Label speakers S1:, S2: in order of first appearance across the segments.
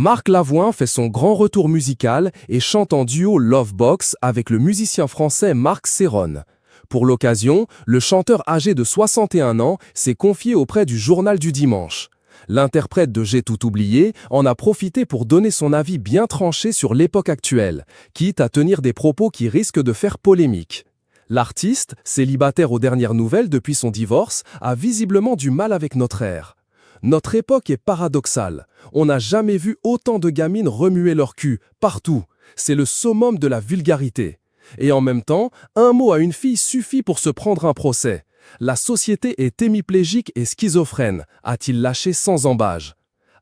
S1: Marc Lavoine fait son grand retour musical et chante en duo Lovebox avec le musicien français Marc Serron. Pour l'occasion, le chanteur âgé de 61 ans s'est confié auprès du Journal du Dimanche. L'interprète de J'ai tout oublié en a profité pour donner son avis bien tranché sur l'époque actuelle, quitte à tenir des propos qui risquent de faire polémique. L'artiste, célibataire aux dernières nouvelles depuis son divorce, a visiblement du mal avec notre ère. Notre époque est paradoxale. On n'a jamais vu autant de gamines remuer leur cul, partout. C'est le summum de la vulgarité. Et en même temps, un mot à une fille suffit pour se prendre un procès. La société est hémiplégique et schizophrène, a-t-il lâché sans ambages.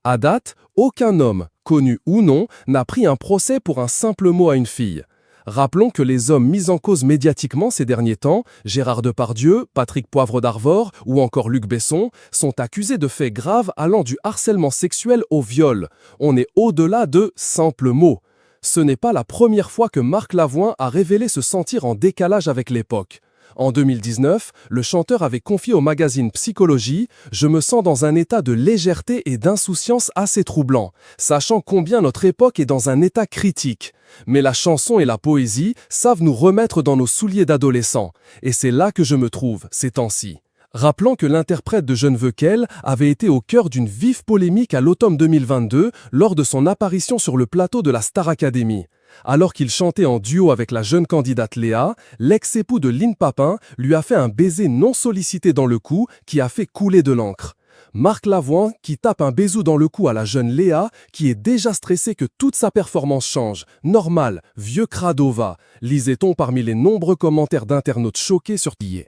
S1: À date, aucun homme, connu ou non, n'a pris un procès pour un simple mot à une fille. Rappelons que les hommes mis en cause médiatiquement ces derniers temps, Gérard Depardieu, Patrick Poivre d'Arvor ou encore Luc Besson, sont accusés de faits graves allant du harcèlement sexuel au viol. On est au-delà de simples mots. Ce n'est pas la première fois que Marc Lavoine a révélé se sentir en décalage avec l'époque. En 2019, le chanteur avait confié au magazine Psychologie « Je me sens dans un état de légèreté et d'insouciance assez troublant, sachant combien notre époque est dans un état critique. Mais la chanson et la poésie savent nous remettre dans nos souliers d'adolescents, et c'est là que je me trouve, ces temps-ci. » Rappelant que l'interprète de Je ne veux qu'elle avait été au cœur d'une vive polémique à l'automne 2022 lors de son apparition sur le plateau de la Star Academy. Alors qu'il chantait en duo avec la jeune candidate Léa, l'ex-époux de Lynn Papin lui a fait un baiser non sollicité dans le cou qui a fait couler de l'encre. Marc Lavoine qui tape un bisou dans le cou à la jeune Léa qui est déjà stressée que toute sa performance change. Normal, vieux crado va, lisait-on parmi les nombreux commentaires d'internautes choqués sur TIE.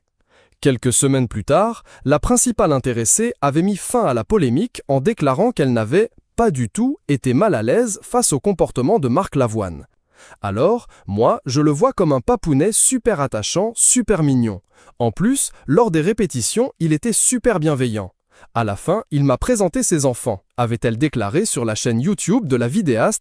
S1: Quelques semaines plus tard, la principale intéressée avait mis fin à la polémique en déclarant qu'elle n'avait pas du tout été mal à l'aise face au comportement de Marc Lavoine. Alors, moi, je le vois comme un papounet super attachant, super mignon. En plus, lors des répétitions, il était super bienveillant. À la fin, il m'a présenté ses enfants, avait-elle déclaré sur la chaîne YouTube de la vidéaste